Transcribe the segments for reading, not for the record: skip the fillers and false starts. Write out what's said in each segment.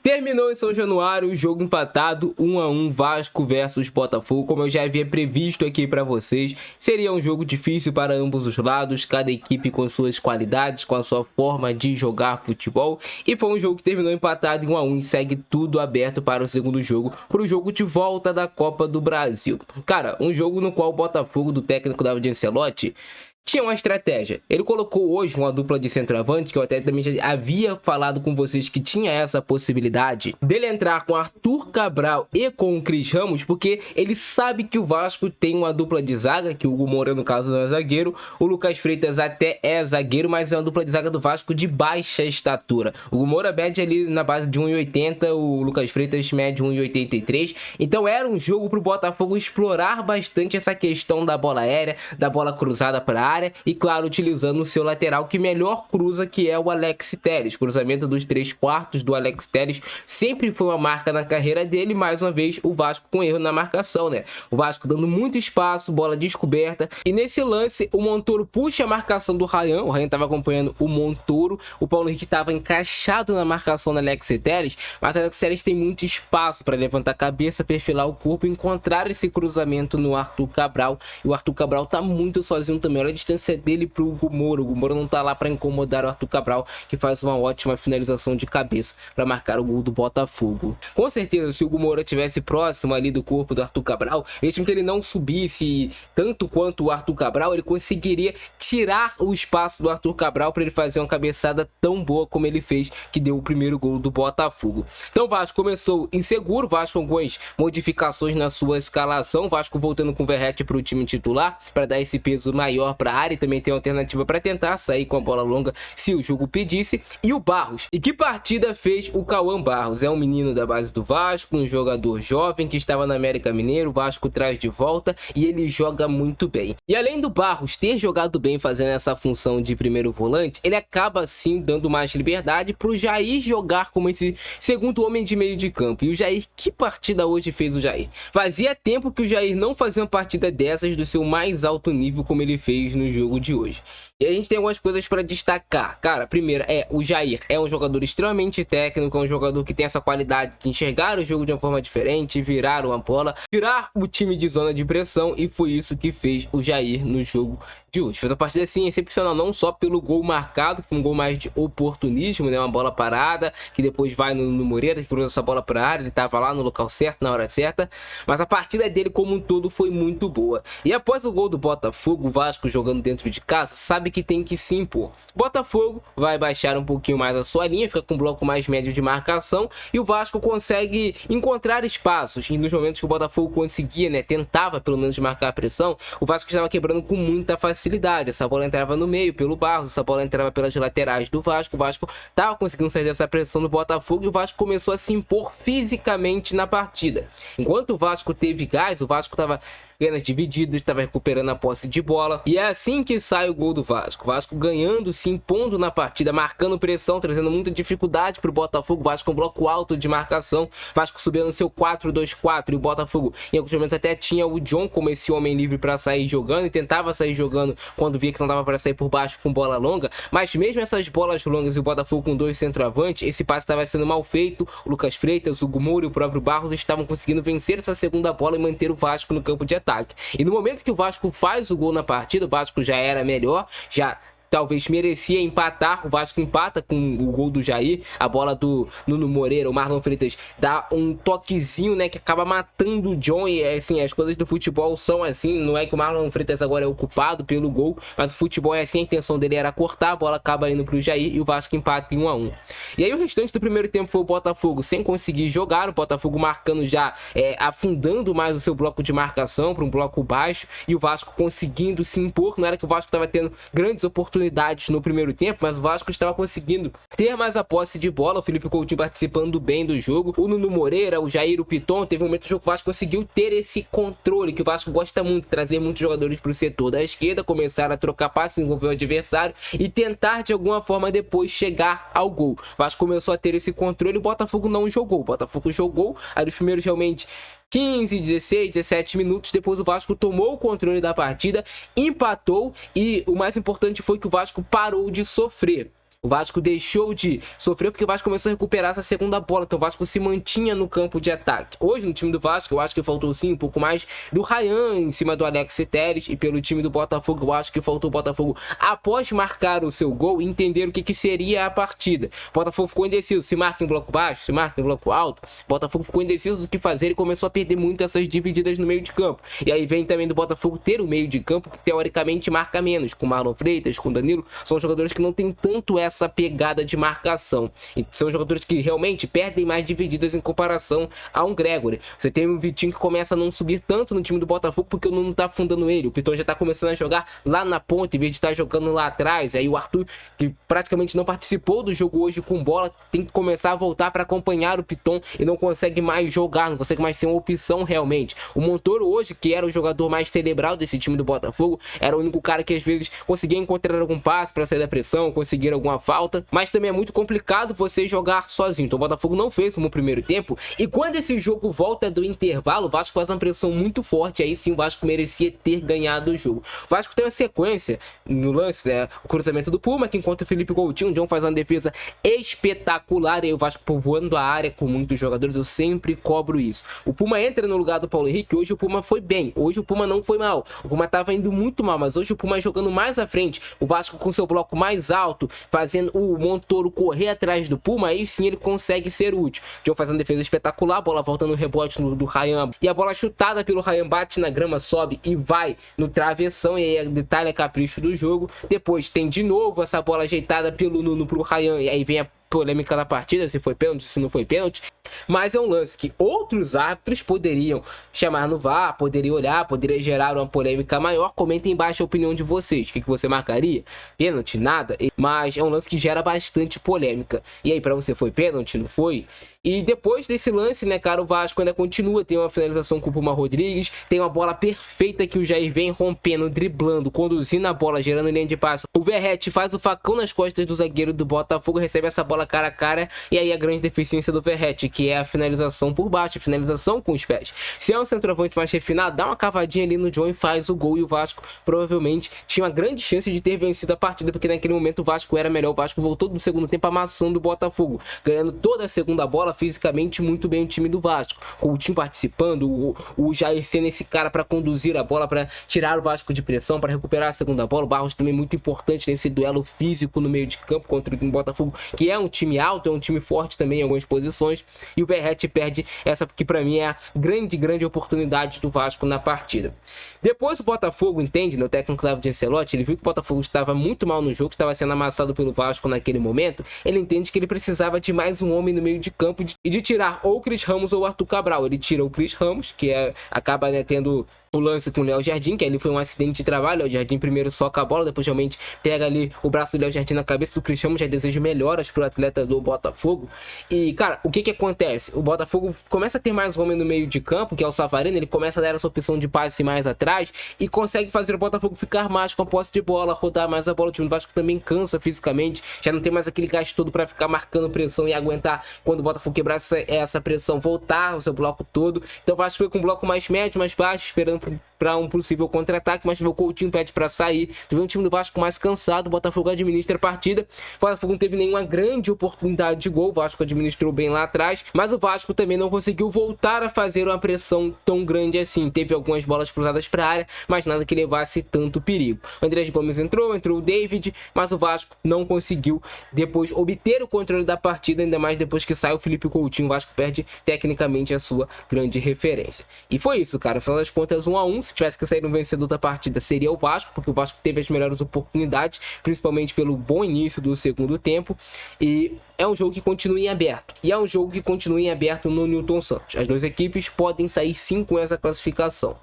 Terminou em São Januário o jogo empatado 1-1 Vasco versus Botafogo. Como eu já havia previsto aqui para vocês, seria um jogo difícil para ambos os lados, cada equipe com suas qualidades, com a sua forma de jogar futebol, e foi um jogo que terminou empatado em 1-1 e segue tudo aberto para o segundo jogo, para o jogo de volta da Copa do Brasil. Cara, um jogo no qual o Botafogo do técnico David Ancelotti tinha uma estratégia. Ele colocou hoje uma dupla de centroavante, que eu até também já havia falado com vocês que tinha essa possibilidade dele entrar com Arthur Cabral e com o Cris Ramos, porque ele sabe que o Vasco tem uma dupla de zaga, que o Hugo Moura no caso não é zagueiro, o Lucas Freitas até é zagueiro, mas é uma dupla de zaga do Vasco de baixa estatura. O Hugo Moura mede ali na base de 1,80, o Lucas Freitas mede 1,83, então era um jogo para o Botafogo explorar bastante essa questão da bola aérea, da bola cruzada para a área, e claro, utilizando o seu lateral que melhor cruza, que é o Alex Telles. Cruzamento dos 3/4 do Alex Telles sempre foi uma marca na carreira dele. Mais uma vez o Vasco com erro na marcação, né? O Vasco dando muito espaço, bola descoberta, e nesse lance o Montoro puxa a marcação do Ryan. O Ryan estava acompanhando o Montoro, o Paulo Henrique estava encaixado na marcação do Alex Telles, mas o Alex Telles tem muito espaço para levantar a cabeça, perfilar o corpo e encontrar esse cruzamento no Arthur Cabral, e o Arthur Cabral tá muito sozinho também. Olha a distância dele pro Hugo Moura. O Hugo Moura não tá lá para incomodar o Arthur Cabral, que faz uma ótima finalização de cabeça para marcar o gol do Botafogo. Com certeza, se o Hugo Moura tivesse próximo ali do corpo do Arthur Cabral, mesmo que ele não subisse tanto quanto o Arthur Cabral, ele conseguiria tirar o espaço do Arthur Cabral para ele fazer uma cabeçada tão boa como ele fez, que deu o primeiro gol do Botafogo. Então o Vasco começou inseguro, o Vasco com algumas modificações na sua escalação, o Vasco voltando com o Verratti para o time titular, para dar esse peso maior para a área, e também tem uma alternativa para tentar sair com a bola longa se o jogo pedisse. E o Barros, e que partida fez o Cauã Barros? É um menino da base do Vasco, um jogador jovem que estava na América Mineiro, o Vasco traz de volta e ele joga muito bem. E além do Barros ter jogado bem fazendo essa função de primeiro volante, ele acaba sim dando mais liberdade para o Jair jogar como esse segundo homem de meio de campo. E o Jair, que partida hoje fez o Jair? Fazia tempo que o Jair não fazia uma partida dessas do seu mais alto nível como ele fez no jogo de hoje. E a gente tem algumas coisas para destacar. Cara, primeiro o Jair é um jogador extremamente técnico, é um jogador que tem essa qualidade de enxergar o jogo de uma forma diferente, virar uma bola, tirar o time de zona de pressão, e foi isso que fez o Jair no jogo de hoje. Fez uma partida assim excepcional, não só pelo gol marcado, que foi um gol mais de oportunismo, né? Uma bola parada, que depois vai no Moreira, que cruza essa bola para a área, ele estava lá no local certo, na hora certa, mas a partida dele como um todo foi muito boa. E após o gol do Botafogo, o Vasco jogando dentro de casa, sabe que tem que se impor. Botafogo vai baixar um pouquinho mais a sua linha, fica com um bloco mais médio de marcação, e o Vasco consegue encontrar espaços, e nos momentos que o Botafogo conseguia, né, tentava pelo menos marcar a pressão, o Vasco estava quebrando com muita facilidade. Essa bola entrava no meio pelo Barros, essa bola entrava pelas laterais do Vasco, o Vasco estava conseguindo sair dessa pressão do Botafogo, e o Vasco começou a se impor fisicamente na partida. Enquanto o Vasco teve gás, o Vasco estava penas divididas, estava recuperando a posse de bola, e é assim que sai o gol do Vasco. O Vasco ganhando, se impondo na partida, marcando pressão, trazendo muita dificuldade para o Botafogo. O Vasco com um bloco alto de marcação, o Vasco subindo no seu 4-2-4, e o Botafogo em alguns momentos até tinha o John como esse homem livre para sair jogando, e tentava sair jogando quando via que não dava para sair por baixo com bola longa, mas mesmo essas bolas longas e o Botafogo com dois centroavantes, esse passe estava sendo mal feito. O Lucas Freitas, o Hugo Moura e o próprio Barros estavam conseguindo vencer essa segunda bola e manter o Vasco no campo de ataque. E no momento que o Vasco faz o gol na partida, o Vasco já era melhor, já talvez merecia empatar. O Vasco empata com o gol do Jair, a bola do Nuno Moreira, o Marlon Freitas dá um toquezinho, né, que acaba matando o John. E assim, as coisas do futebol são assim, não é que o Marlon Freitas agora é o culpado pelo gol, mas o futebol é assim, a intenção dele era cortar, a bola acaba indo pro Jair e o Vasco empata em 1-1. E aí o restante do primeiro tempo foi o Botafogo sem conseguir jogar, o Botafogo marcando já, afundando mais o seu bloco de marcação para um bloco baixo, e o Vasco conseguindo se impor. Não era que o Vasco estava tendo grandes oportunidades no primeiro tempo, mas o Vasco estava conseguindo ter mais a posse de bola, o Felipe Coutinho participando bem do jogo, o Nuno Moreira, o Jair, o Piton. Teve um momento do jogo que o Vasco conseguiu ter esse controle, que o Vasco gosta muito, trazer muitos jogadores para o setor da esquerda, começar a trocar passes, envolver o adversário e tentar de alguma forma depois chegar ao gol. O Vasco começou a ter esse controle, o Botafogo não jogou. O Botafogo jogou, aí os primeiros realmente 15, 16, 17 minutos depois o Vasco tomou o controle da partida, empatou, e o mais importante foi que o Vasco parou de sofrer. O Vasco deixou de sofrer porque o Vasco começou a recuperar essa segunda bola. Então o Vasco se mantinha no campo de ataque. Hoje, no time do Vasco, eu acho que faltou sim um pouco mais do Ryan em cima do Alex Telles. E pelo time do Botafogo, eu acho que faltou o Botafogo, após marcar o seu gol, entender o que seria a partida. O Botafogo ficou indeciso. Se marca em bloco baixo, se marca em bloco alto. O Botafogo ficou indeciso do que fazer e começou a perder muito essas divididas no meio de campo. E aí vem também do Botafogo ter o meio de campo que teoricamente marca menos. Com Marlon Freitas, com Danilo. São jogadores que não tem tanto essa pegada de marcação. E são jogadores que realmente perdem mais divididas em comparação a um Gregory. Você tem um Vitinho que começa a não subir tanto no time do Botafogo porque o Nuno não tá afundando ele. O Piton já tá começando a jogar lá na ponta em vez de estar jogando lá atrás. Aí o Arthur, que praticamente não participou do jogo hoje com bola, tem que começar a voltar para acompanhar o Piton e não consegue mais jogar, não consegue mais ser uma opção realmente. O Montoro hoje, que era o jogador mais cerebral desse time do Botafogo, era o único cara que às vezes conseguia encontrar algum passe para sair da pressão, conseguir alguma falta, mas também é muito complicado você jogar sozinho. Então o Botafogo não fez no primeiro tempo, e quando esse jogo volta do intervalo, o Vasco faz uma pressão muito forte, aí sim o Vasco merecia ter ganhado o jogo. O Vasco tem uma sequência no lance, o cruzamento do Puma, que encontra o Felipe Coutinho, o John faz uma defesa espetacular, e aí o Vasco povoando a área com muitos jogadores, eu sempre cobro isso. O Puma entra no lugar do Paulo Henrique, hoje o Puma foi bem, hoje o Puma não foi mal, o Puma tava indo muito mal, mas hoje o Puma jogando mais à frente, o Vasco com seu bloco mais alto, fazendo o Montoro correr atrás do Puma, aí sim ele consegue ser útil. O John faz uma defesa espetacular, a bola volta no rebote do Ryan, e a bola chutada pelo Ryan bate na grama, sobe e vai no travessão, e aí é detalhe, é capricho do jogo. Depois tem de novo essa bola ajeitada pelo Nuno pro Ryan, e aí vem a polêmica da partida, se foi pênalti, se não foi pênalti, mas é um lance que outros árbitros poderiam chamar no VAR, poderiam olhar, poderia gerar uma polêmica maior. Comentem embaixo a opinião de vocês, o que você marcaria? Pênalti? Nada? Mas é um lance que gera bastante polêmica. E aí, pra você foi pênalti? Não foi? E depois desse lance, né, cara, o Vasco ainda continua, tem uma finalização com o Puma Rodrigues, tem uma bola perfeita que o Jair vem rompendo, driblando, conduzindo a bola, gerando linha de passe. O Verratti faz o facão nas costas do zagueiro do Botafogo, recebe essa bola cara a cara, e aí a grande deficiência do Verratti, que é a finalização por baixo, a finalização com os pés. Se é um centroavante mais refinado, dá uma cavadinha ali no John e faz o gol, e o Vasco provavelmente tinha uma grande chance de ter vencido a partida, porque naquele momento o Vasco era melhor. O Vasco voltou do segundo tempo amassando o Botafogo, ganhando toda a segunda bola, fisicamente muito bem o time do Vasco, com o time participando, o Jair sendo esse cara para conduzir a bola, para tirar o Vasco de pressão, para recuperar a segunda bola. O Barros também muito importante nesse duelo físico no meio de campo contra o Botafogo, que é um time alto, é um time forte também em algumas posições, e o Verratti perde essa que para mim é a grande oportunidade do Vasco na partida. Depois o Botafogo entende, né, o técnico David Ancelotti, ele viu que o Botafogo estava muito mal no jogo, estava sendo amassado pelo Vasco naquele momento, ele entende que ele precisava de mais um homem no meio de campo e de tirar ou o Chris Ramos ou o Arthur Cabral. Ele tira o Chris Ramos, que acaba, né, tendo o lance com o Léo Jardim, que ali foi um acidente de trabalho. O Léo Jardim primeiro soca a bola, depois realmente pega ali o braço do Léo Jardim na cabeça do Chris Ramos. Já desejo melhoras pro atleta do Botafogo. E, cara, o que acontece? O Botafogo começa a ter mais homem no meio de campo, que é o Savarino. Ele começa a dar essa opção de passe mais atrás e consegue fazer o Botafogo ficar mais com a posse de bola, rodar mais a bola. O time do Vasco também cansa fisicamente, já não tem mais aquele gasto todo para ficar marcando pressão e aguentar quando o Botafogo quebrar essa pressão, voltar o seu bloco todo. Então o Vasco foi com um bloco mais médio, mais baixo, esperando para um possível contra-ataque, mas o Coutinho pede para sair. Tu vê um time do Vasco mais cansado, o Botafogo administra a partida. O Botafogo não teve nenhuma grande oportunidade de gol, o Vasco administrou bem lá atrás, mas o Vasco também não conseguiu voltar a fazer uma pressão tão grande assim. Teve algumas bolas cruzadas para a área, mas nada que levasse tanto perigo. O Andrés Gomes entrou o David, mas o Vasco não conseguiu depois obter o controle da partida, ainda mais depois que sai o Felipe Coutinho. O Vasco perde tecnicamente a sua grande referência. E foi isso, cara. No final das contas, 1-1. Se tivesse que sair um vencedor da partida, seria o Vasco, porque o Vasco teve as melhores oportunidades, principalmente pelo bom início do segundo tempo. E é um jogo que continua em aberto. E é um jogo que continua em aberto no Newton Santos. As duas equipes podem sair sim com essa classificação.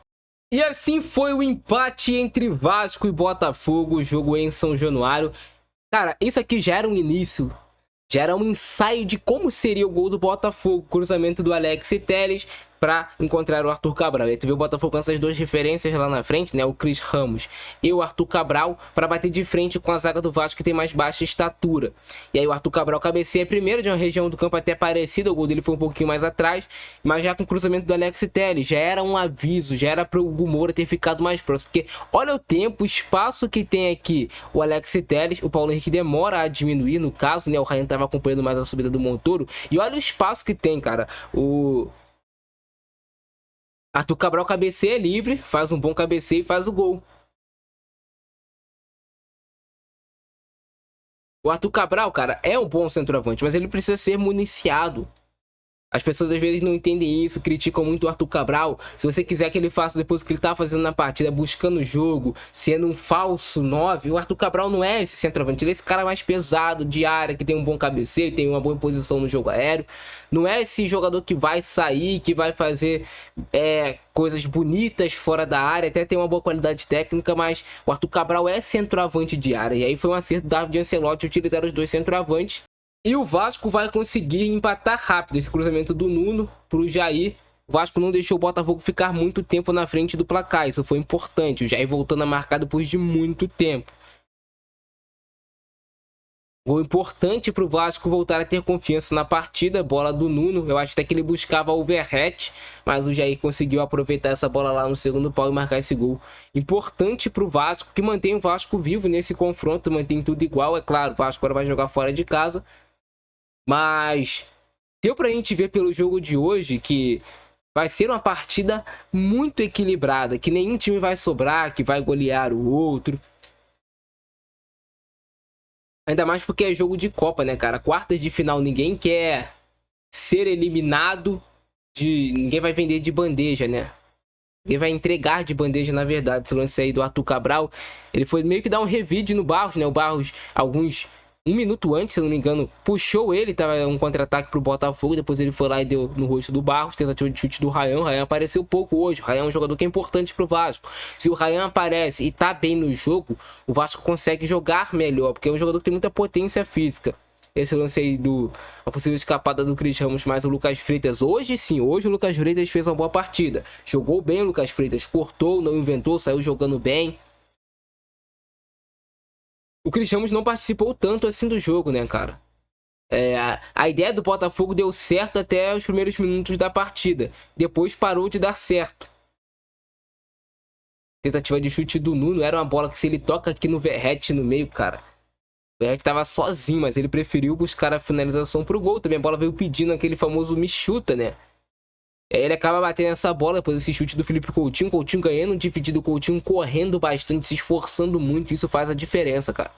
E assim foi o empate entre Vasco e Botafogo, o jogo em São Januário. Cara, isso aqui já era um início, já era um ensaio de como seria o gol do Botafogo. Cruzamento do Alex Telles, para encontrar o Arthur Cabral. E aí tu vê o Botafogo com essas duas referências lá na frente, né? O Cris Ramos e o Arthur Cabral, para bater de frente com a zaga do Vasco, que tem mais baixa estatura. E aí o Arthur Cabral cabeceia primeiro de uma região do campo até parecida, o gol dele foi um pouquinho mais atrás, mas já com o cruzamento do Alex Telles, já era um aviso, já era para o Hugo Moura ter ficado mais próximo, porque olha o tempo, o espaço que tem aqui o Alex Telles, o Paulo Henrique demora a diminuir, no caso, né? O Ryan tava acompanhando mais a subida do Montoro, e olha o espaço que tem, cara. O Arthur Cabral cabeceia livre, faz um bom cabeceio e faz o gol. O Arthur Cabral, cara, é um bom centroavante, mas ele precisa ser municiado. As pessoas às vezes não entendem isso, criticam muito o Arthur Cabral. Se você quiser que ele faça depois o que ele tá fazendo na partida, buscando o jogo, sendo um falso 9, o Arthur Cabral não é esse centroavante, ele é esse cara mais pesado, de área, que tem um bom cabeceio, tem uma boa posição no jogo aéreo. Não é esse jogador que vai sair, que vai fazer coisas bonitas fora da área, até tem uma boa qualidade técnica, mas o Arthur Cabral é centroavante de área. E aí foi um acerto da Ancelotti utilizar os dois centroavantes. E o Vasco vai conseguir empatar rápido. Esse cruzamento do Nuno para o Jair. O Vasco não deixou o Botafogo ficar muito tempo na frente do placar. Isso foi importante. O Jair voltando a marcar depois de muito tempo. Gol importante para o Vasco voltar a ter confiança na partida. Bola do Nuno. Eu acho até que ele buscava o Verratti, mas o Jair conseguiu aproveitar essa bola lá no segundo pau e marcar esse gol. Importante para o Vasco, que mantém o Vasco vivo nesse confronto. Mantém tudo igual, é claro. O Vasco agora vai jogar fora de casa. Mas deu pra gente ver pelo jogo de hoje que vai ser uma partida muito equilibrada, que nenhum time vai sobrar, que vai golear o outro. Ainda mais porque é jogo de Copa, né, cara? Quartas de final, ninguém quer ser eliminado, ninguém vai vender de bandeja, né? Ninguém vai entregar de bandeja, na verdade. Esse lance aí do Arthur Cabral, ele foi meio que dar um revide no Barros, né? O Barros, um minuto antes, se eu não me engano, puxou ele, tava um contra-ataque pro Botafogo, depois ele foi lá e deu no rosto do Barros, tentativa de chute do Ryan. O Ryan apareceu pouco hoje. O Ryan é um jogador que é importante pro Vasco. Se o Ryan aparece e tá bem no jogo, o Vasco consegue jogar melhor, porque é um jogador que tem muita potência física. Esse lance aí a possível escapada do Cris Ramos mais o Lucas Freitas. Hoje sim, hoje o Lucas Freitas fez uma boa partida. Jogou bem o Lucas Freitas, cortou, não inventou, saiu jogando bem. O Cris Ramos não participou tanto assim do jogo, né, cara? A ideia do Botafogo deu certo até os primeiros minutos da partida. Depois parou de dar certo. Tentativa de chute do Nuno. Era uma bola que, se ele toca aqui no Verratti no meio, cara, o Verratti tava sozinho, mas ele preferiu buscar a finalização pro gol. Também a bola veio pedindo aquele famoso me chuta, né? Aí ele acaba batendo essa bola, depois esse chute do Felipe Coutinho. Coutinho ganhando um dividido, Coutinho correndo bastante, se esforçando muito. Isso faz a diferença, cara.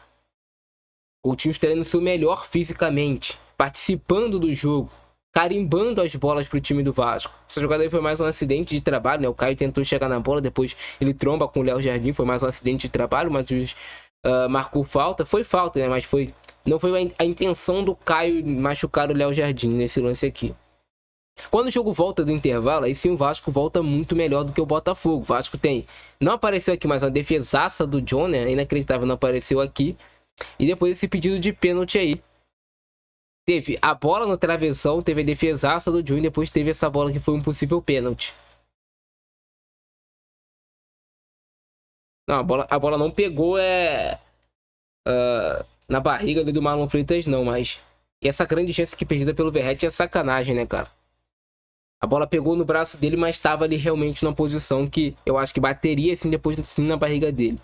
Coutinho treinando o seu melhor fisicamente, participando do jogo, carimbando as bolas pro time do Vasco. Essa jogada aí foi mais um acidente de trabalho, né? O Caio tentou chegar na bola, depois ele tromba com o Léo Jardim. Foi mais um acidente de trabalho, mas o juiz marcou falta. Foi falta, né? Mas não foi a intenção do Caio machucar o Léo Jardim nesse lance aqui. Quando o jogo volta do intervalo, aí sim o Vasco volta muito melhor do que o Botafogo. O Vasco não apareceu aqui, mas uma defesaça do John, né? Inacreditável, não apareceu aqui. E depois esse pedido de pênalti aí. Teve a bola no travessão, teve a defesaça do John, e depois teve essa bola que foi um possível pênalti. Não, a bola não pegou na barriga ali do Marlon Freitas, não, mas... E essa grande chance que perdida pelo Verratti é sacanagem, né, cara? A bola pegou no braço dele, mas estava ali realmente numa posição que eu acho que bateria assim depois sim na barriga dele.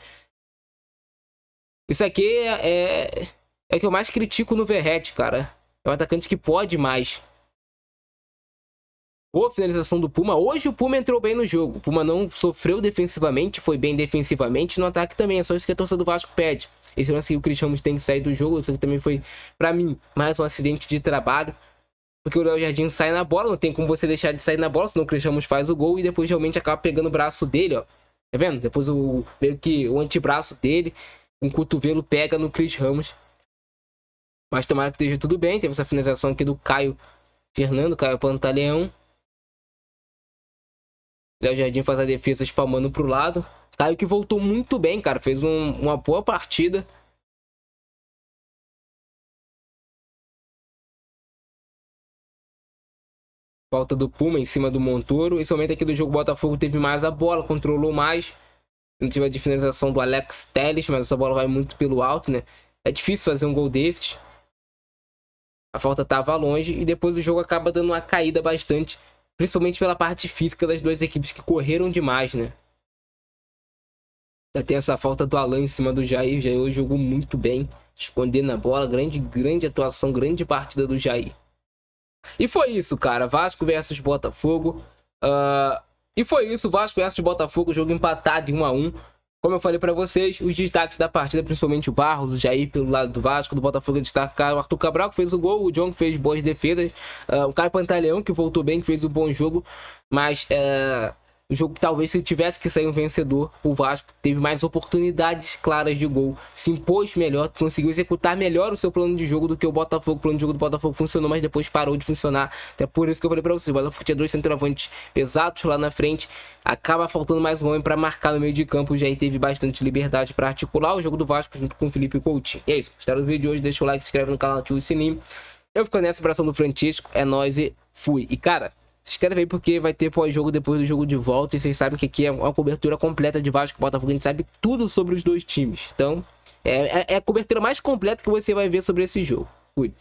Isso aqui é o que eu mais critico no Verratti, cara. É um atacante que pode mais. Boa finalização do Puma. Hoje o Puma entrou bem no jogo. O Puma não sofreu defensivamente, foi bem defensivamente. No ataque também, é só isso que a torcida do Vasco pede. Esse lance que o Cris Ramos tem que sair do jogo. Isso aqui também foi, pra mim, mais um acidente de trabalho. Porque o Léo Jardim sai na bola, não tem como você deixar de sair na bola, senão o Cris Ramos faz o gol e depois realmente acaba pegando o braço dele, ó. Tá vendo? Depois meio que o antebraço dele, um cotovelo pega no Cris Ramos. Mas tomara que esteja tudo bem. Teve essa finalização aqui do Caio Pantaleão. Léo Jardim faz a defesa espalmando pro lado. Caio que voltou muito bem, cara. Fez uma boa partida. Falta do Puma em cima do Montoro. Esse momento aqui do jogo, o Botafogo teve mais a bola, controlou mais. Não tive a finalização do Alex Telles, mas essa bola vai muito pelo alto, né? É difícil fazer um gol desses. A falta estava longe e depois o jogo acaba dando uma caída bastante, principalmente pela parte física das duas equipes que correram demais, né? Já tem essa falta do Alan em cima do Jair. O Jair hoje jogou muito bem, escondendo a bola, grande atuação, grande partida do Jair. E foi isso, cara. Vasco versus Botafogo. E foi isso, Vasco versus Botafogo, jogo empatado em 1 a 1. Como eu falei pra vocês, os destaques da partida, principalmente o Barros, o Jair pelo lado do Vasco, do Botafogo destacar o Arthur Cabral, que fez o gol, o John que fez boas defesas, o Caio Pantaleão, que voltou bem, que fez um bom jogo, mas o jogo talvez se tivesse que sair um vencedor, o Vasco teve mais oportunidades claras de gol, se impôs melhor, conseguiu executar melhor o seu plano de jogo do que o Botafogo. O plano de jogo do Botafogo funcionou, mas depois parou de funcionar. Até por isso que eu falei pra vocês, o Botafogo tinha 2 centroavantes pesados lá na frente, acaba faltando mais um homem pra marcar no meio de campo. O Jair teve bastante liberdade pra articular o jogo do Vasco junto com o Felipe Coutinho. E é isso, gostaram do vídeo de hoje, deixa o like, se inscreve no canal, ativa o sininho. Eu fico nessa, abração do Francisco, é nóis e fui. E cara, se inscreve aí porque vai ter pós-jogo depois do jogo de volta. E vocês sabem que aqui é uma cobertura completa de Vasco e Botafogo. A gente sabe tudo sobre os dois times. Então, é a cobertura mais completa que você vai ver sobre esse jogo. Fui.